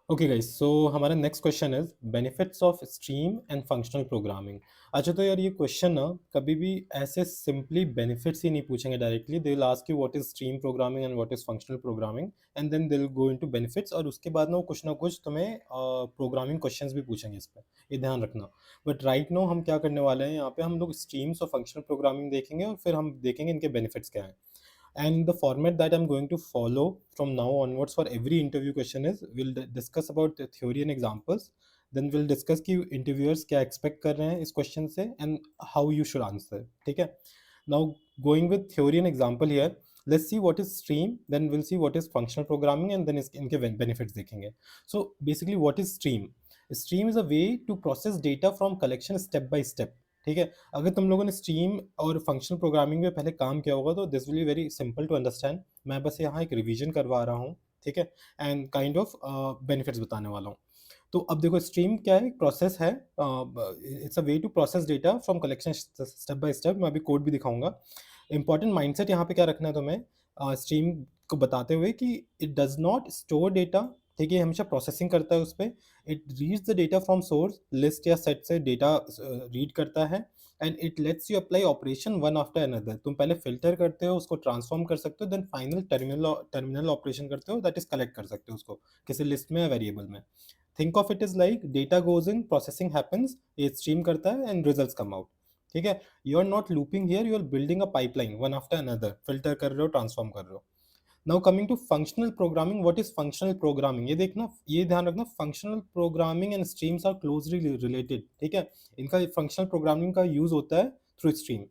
Okay guys, सो हमारा next question is benefits of stream and functional programming. अच्छा, तो यार ये क्वेश्चन ना कभी भी ऐसे सिंपली बेनिफिट्स ही नहीं पूछेंगे directly. They will ask you what is stream programming and what is functional programming, and then they will go into benefits, और उसके बाद ना कुछ तुम्हें प्रोग्रामिंग क्वेश्चंस भी पूछेंगे इस पे, ये ध्यान रखना। बट राइट नो हम क्या करने वाले हैं, यहाँ पे हम लोग स्ट्रीम्स और फंक्शनल प्रोग्रामिंग देखेंगे और फिर हम देखेंगे इनके बेनिफिट्स क्या हैं। And the format that I'm going to follow from now onwards for every interview question is we'll discuss about the theory and examples, then we'll discuss कि interviewers क्या expect कर रहे हैं इस question से and how you should answer. ठीक है? Now going with theory and example here, let's see what is stream, then we'll see what is functional programming, and then इनके benefits देखेंगे. So basically what is stream? Stream is a way to process data from collection step by step. ठीक है? अगर तुम लोगों ने stream और functional programming में पहले काम किया होगा तो this will be very simple to understand. मैं बस यहाँ एक रिवीजन करवा रहा हूँ, ठीक है, एंड काइंड ऑफ बेनिफिट्स बताने वाला हूँ। तो अब देखो, स्ट्रीम क्या है, प्रोसेस है, it's a way to process data from collection step by step. मैं अभी कोड भी दिखाऊंगा। इंपॉर्टेंट माइंडसेट यहाँ पे क्या रखना है तुम्हें, स्ट्रीम को बताते हुए कि it does not store data, ठीक है, हमेशा प्रोसेसिंग करता है उस पर। It reads the data from source, list या सेट से डेटा रीड करता है, and it let's you apply operation one after another. तुम पहले फिल्टर करते हो, उसको ट्रांसफॉर्म कर सकते हो, देन फाइनल टर्मिनल ऑपरेशन करते हो, दैट इज कलेक्ट कर सकते हो उसको किसी लिस्ट में या वेरिएबल में। Think of it is like data goes in, processing happens, ये स्ट्रीम करता है एंड रिजल्ट्स कम आउट। ठीक है, you are not looping here, you are building a pipeline one after another, filter कर रहे हो, ट्रांसफॉर्म कर रहे हो। Now coming to functional programming, what is functional programming, ये देखना, ये ध्यान रखना, functional programming and streams are closely related. ठीक है, इनका फंक्शनल प्रोग्रामिंग का यूज होता है थ्रू स्ट्रीम।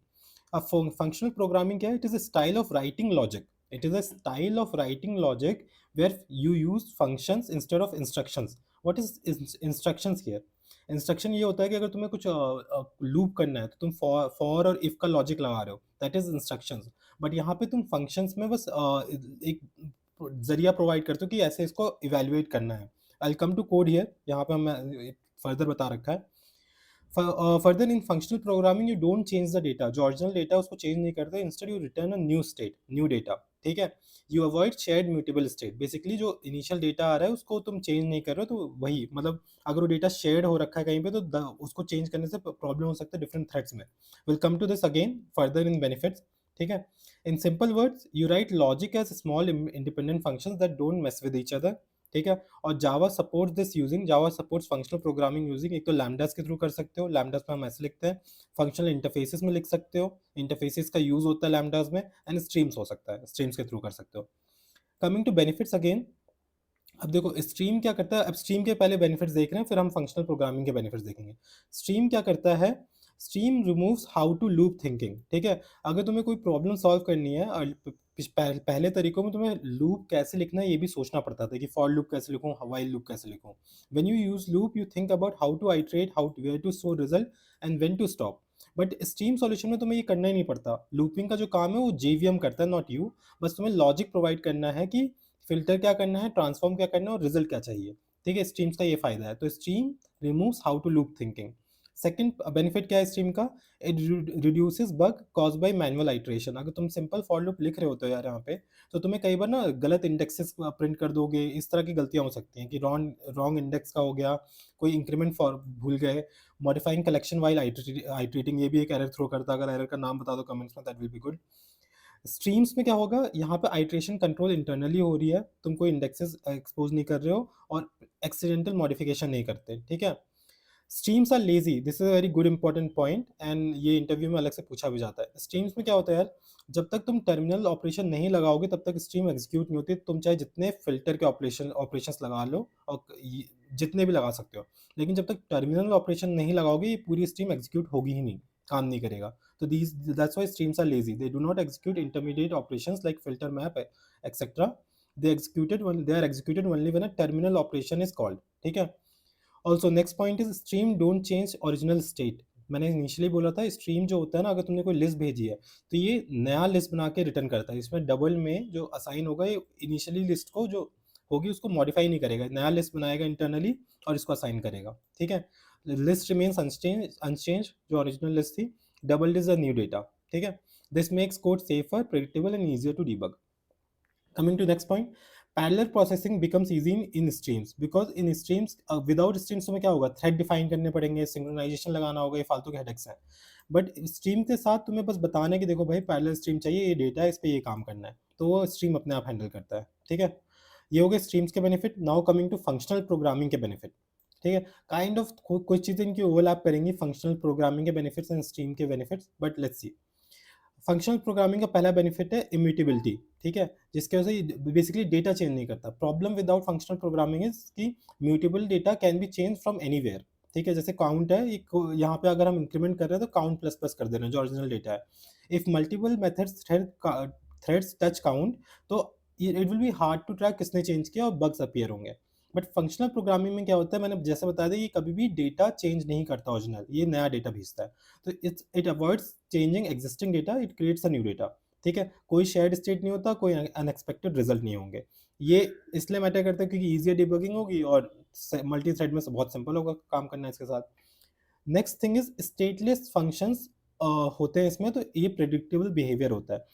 अब फंक्शनल प्रोग्रामिंग क्या है, it is a style of writing logic, it is a style of writing logic where you use functions instead of instructions. What is instructions here? Instruction ये होता है कि अगर तुम्हें कुछ लूप करना है तो तुम फॉर और इफ का लॉजिक लगा रहे हो, दैट इज इंस्ट्रक्शंस। बट यहाँ पे तुम फंक्शंस में बस एक जरिया प्रोवाइड करते हो कि ऐसे इसको इवेल्युएट करना है। आई कम टू कोड हियर, यहाँ पे हम फर्दर बता रखा है। Further in functional programming you don't change the data, जो ओरिजिनल डेटा उसको चेंज नहीं करते, instead you return a new state, new data. ठीक है, you avoid shared mutable state, basically जो इनिशियल डेटा आ रहा है उसको तुम चेंज नहीं कर रहे हो, तो वही मतलब अगर वो डेटा शेयर्ड हो रखा है कहीं पे तो उसको चेंज करने से प्रॉब्लम हो सकता है डिफरेंट थ्रेड्स में। Will come to this again further in benefits. ठीक है, in simple words you write logic as small independent functions that don't mess with each other. ठीक है, और Java supports this using, Java supports functional programming using, एक तो लैम्डास के through कर सकते हो, लैम्डास में हम ऐसे लिखते हैं, फंक्शनल इंटरफेसेस में लिख सकते हो, इंटरफेसेस का यूज होता है लैम्डास में, एंड स्ट्रीम्स हो सकता है, स्ट्रीम्स के थ्रू कर सकते हो। कमिंग टू बेनिफिट्स अगेन, अब देखो स्ट्रीम क्या करता है, अब स्ट्रीम के पहले बेनिफिट्स देख रहे हैं, फिर हम फंक्शनल प्रोग्रामिंग के बेनिफिट्स देखेंगे। स्ट्रीम क्या करता है, stream removes how to loop thinking. ठीक है, अगर तुम्हें कोई प्रॉब्लम सॉल्व करनी है और पहले तरीकों में तुम्हें लूप कैसे लिखना है ये भी सोचना पड़ता था कि फॉर लूप कैसे लिखूं, व्हाइल लूप कैसे लिखूं। When you use loop you think about how to iterate, how where to store result and when to stop. But stream solution में तुम्हें ये करना ही नहीं पड़ता, लूपिंग का जो काम है वो जेवीएम करता है, नॉट यू। बस तुम्हें लॉजिक प्रोवाइड करना है कि फिल्टर क्या करना है, ट्रांसफॉर्म क्या करना है और रिजल्ट क्या चाहिए। ठीक है, स्ट्रीम्स का ये फायदा है, तो stream removes how to loop thinking. Second benefit क्या है स्ट्रीम का, it reduces bug cause by manual iteration. अगर तुम सिंपल फॉर लूप लिख रहे होते हो यार यहाँ पे, तो तुम्हें कई बार ना गलत इंडेक्सेस प्रिंट कर दोगे, इस तरह की गलतियां हो सकती हैं कि रॉन्ग इंडेक्स का हो गया, कोई इंक्रीमेंट फॉर भूल गए, मॉडिफाइंग कलेक्शन वाइल आइट्रेटिंग, ये भी एक एरर थ्रो करता है। अगर एरर का नाम बता दो कमेंट्स में, that will be good. Streams में क्या होगा, यहाँ पे आइट्रेशन कंट्रोल इंटरनली हो रही है, तुम कोई इंडेक्सेस एक्सपोज नहीं कर रहे हो और एक्सीडेंटल मॉडिफिकेशन नहीं करते। ठीक है, streams are lazy, this is a very good important point, and ये इंटरव्यू में अलग से पूछा भी जाता है। स्ट्रीम्स में क्या होता है यार, जब तक तुम टर्मिनल ऑपरेशन नहीं लगाओगे तब तक स्ट्रीम एग्जीक्यूट नहीं होती, तुम चाहे जितने फिल्टर के ऑपरेशंस लगा लो और जितने भी लगा सकते हो, लेकिन जब तक टर्मिनल ऑपरेशन नहीं लगाओगे ये पूरी स्ट्रीम एग्जीक्यूट होगी ही नहीं, काम नहीं करेगा। तो these that's why streams are lazy, they do not execute intermediate operations like filter map etc. They are executed only when a terminal operation is called। ठीक है, also next point is stream don't change original state. मैंने initially बोला था stream जो होता है ना, अगर तुमने कोई लिस्ट भेजी है तो ये नया लिस्ट बना के रिटर्न करता है, इसमें डबल में जो असाइन होगा ये इनिशियली लिस्ट को जो होगी उसको मॉडिफाई नहीं करेगा, नया लिस्ट बनाएगा इंटरनली और इसको असाइन करेगा। ठीक है, लिस्ट रिमेन्स अनचेंज जो ओरिजिनल लिस्ट थी, double is a new data. ठीक है, this makes code safer, predictable and easier to debug. Coming to next point, parallel processing becomes easy in streams, because in streams without streams तुम्हें क्या होगा, thread define करने पड़ेंगे, synchronisation लगाना होगा, ये फालतू के हेडेक्स हैं। बट स्ट्रीम के साथ तुम्हें बस बताना है कि देखो भाई पैरेलल स्ट्रीम चाहिए, ये डेटा है, इस पे ये काम करना है, तो वो स्ट्रीम अपने आप हैंडल करता है। ठीक है, ये हो गए स्ट्रीम्स के benefit. Now coming to functional programming के बेनिफिट। ठीक है, काइंड ऑफ कुछ चीज़ें इनकी ओवरलैप करेंगी, फंक्शनल प्रोग्रामिंग के बेनिफिट्स एंड स्ट्रीम के benefits, but let's see. Functional programming का पहला बेनिफिट है इम्यूटेबिलिटी। ठीक है, जिसकी वजह से बेसिकली डेटा चेंज नहीं करता। Problem without functional programming is कि mutable data can be change from anywhere. ठीक है, जैसे काउंट है, एक यहाँ पे अगर हम इंक्रीमेंट कर रहे हैं तो काउंट प्लस प्लस कर दे रहे हैं जो ओरिजिनल डेटा है। If multiple methods threads touch count, तो it will be hard to track किसने चेंज किया और बग्स अपीयर होंगे। बट फंक्शनल प्रोग्रामिंग में क्या होता है, मैंने जैसे बताया था, ये कभी भी डेटा चेंज नहीं करता ओरिजिनल, ये नया डेटा भेजता है। तो it avoids changing existing data, it creates a new data. ठीक है, कोई शेयर्ड स्टेट नहीं होता, कोई अनएक्सपेक्टेड रिजल्ट नहीं होंगे। ये इसलिए मैटर करता है क्योंकि ईजियर डिबगिंग होगी और मल्टी थ्रेड में से बहुत सिंपल होगा काम करना इसके साथ। Next thing is stateless functions होते हैं इसमें, तो ये प्रेडिक्टेबल बिहेवियर होता है।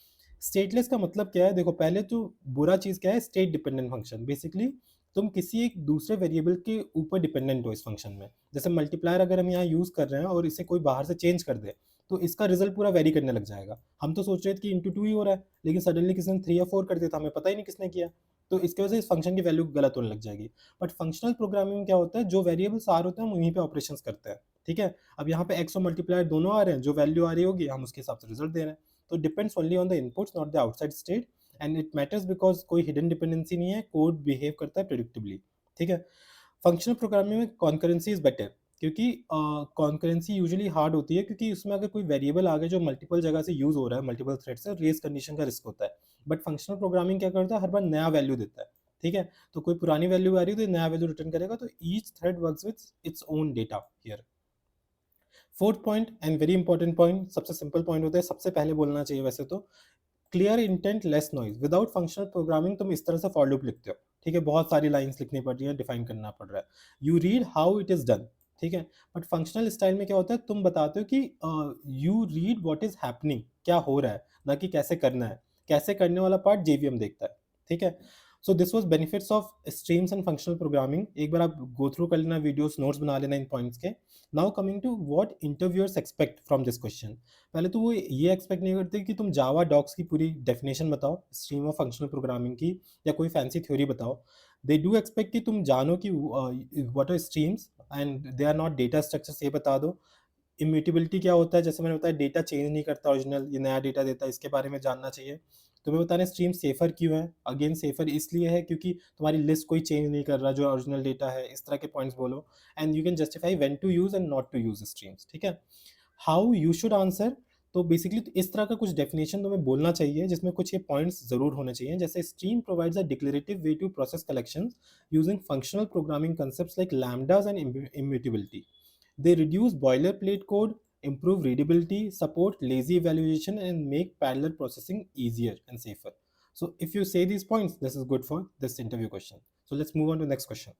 स्टेटलेस का मतलब क्या है, देखो पहले तो बुरा चीज़ क्या है, स्टेट डिपेंडेंट फंक्शन। बेसिकली तुम किसी एक दूसरे वेरिएबल के ऊपर डिपेंडेंट हो इस फंक्शन में। जैसे मल्टीप्लायर अगर हम यहाँ यूज़ कर रहे हैं और इसे कोई बाहर से चेंज कर दे, तो इसका रिजल्ट पूरा वेरी करने लग जाएगा। हम तो सोच रहे थे कि इंटू टू ही हो रहा है, लेकिन सडनली किसी ने 3 या 4 कर दिया था, हमें पता ही नहीं किसने किया। तो इसकी वजह से इस फंक्शन की वैल्यू गलत होने लग जाएगी। बट फंक्शनल प्रोग्रामिंग में क्या होता है, जो वेरिएबल्स आ रहे होते हैं हम वहीं पे ऑपरेशंस करते हैं। ठीक है, अब यहाँ पे एक्स और मल्टीप्लायर दोनों आ रहे हैं, जो वैल्यू आ रही होगी हम उसके हिसाब से रिजल्ट दे रहे हैं। तो depends only on the inputs, not the outside state. And it matters because कोई हिडन डिपेंडेंसी नहीं है, कोड बिहेव करता है प्रिडिक्टिबली। ठीक है, फंक्शनल प्रोग्रामिंग में कॉन्करेंसी इज बेटर, क्योंकि कॉन्करेंसी यूजुअली हार्ड होती है, क्योंकि उसमें अगर कोई वेरिएबल आ गया जो मल्टीपल जगह से यूज हो रहा है, मल्टीपल थ्रेड से, रेस कंडीशन का रिस्क होता है। बट फंक्शनल प्रोग्रामिंग क्या करता है, हर बार नया वैल्यू देता है। ठीक है, तो कोई पुरानी वैल्यू आ रही है तो नया वैल्यू रिटर्न करेगा, तो each thread works with its own data here. Fourth point and very important point, सबसे सिंपल पॉइंट होता है, सबसे पहले बोलना चाहिए वैसे तो, clear intent less noise. Without functional programming तुम इस तरह से फॉर लूप लिखते हो। ठीक है, बहुत सारी लाइंस लिखनी पड़ रही है, डिफाइन करना पड़ रहा है, you read how it is done. ठीक है, बट फंक्शनल स्टाइल में क्या होता है, तुम बताते हो कि you read what is happening, क्या हो रहा है, ना कि कैसे करना है। कैसे करने वाला पार्ट जेवीएम देखता है। ठीक है, so this was benefits of streams and functional programming. एक बार आप गो थ्रू कर लेना वीडियोस, नोट्स बना लेना इन पॉइंट्स के। Now coming to what interviewers expect from this question. पहले तो वो ये एक्सपेक्ट नहीं करते कि तुम जावा डॉक्स की पूरी डेफिनेशन बताओ, स्ट्रीम ऑफ फंक्शनल प्रोग्रामिंग की, या कोई फैंसी थ्योरी बताओ। दे डू एक्सपेक्ट कि तुम जानो कि what are streams and they are not data structures, ये बता दो। इम्यूटेबिलिटी क्या होता है, जैसे मैंने बताया डेटा चेंज नहीं करता ओरिजिनल, ये नया डेटा देता है, इसके बारे में जानना चाहिए। तुम्हें बताना स्ट्रीम सेफर क्यों है, अगेन सेफर इसलिए है क्योंकि तुम्हारी लिस्ट कोई चेंज नहीं कर रहा जो ओरिजिनल डेटा है, इस तरह के पॉइंट्स बोलो। And you can justify when to use and not to use streams. ठीक है, हाउ यू शुड आंसर, तो बेसिकली इस तरह का कुछ डेफिनेशन तुम्हें बोलना चाहिए जिसमें कुछ ये पॉइंट्स जरूर होने चाहिए, जैसे stream provides a declarative way to process collections using functional programming concepts like lambdas and immutability. They reduce boilerplate code, improve readability, support lazy evaluation, and make parallel processing easier and safer. So if you say these points, this is good for this interview question. So let's move on to the next question.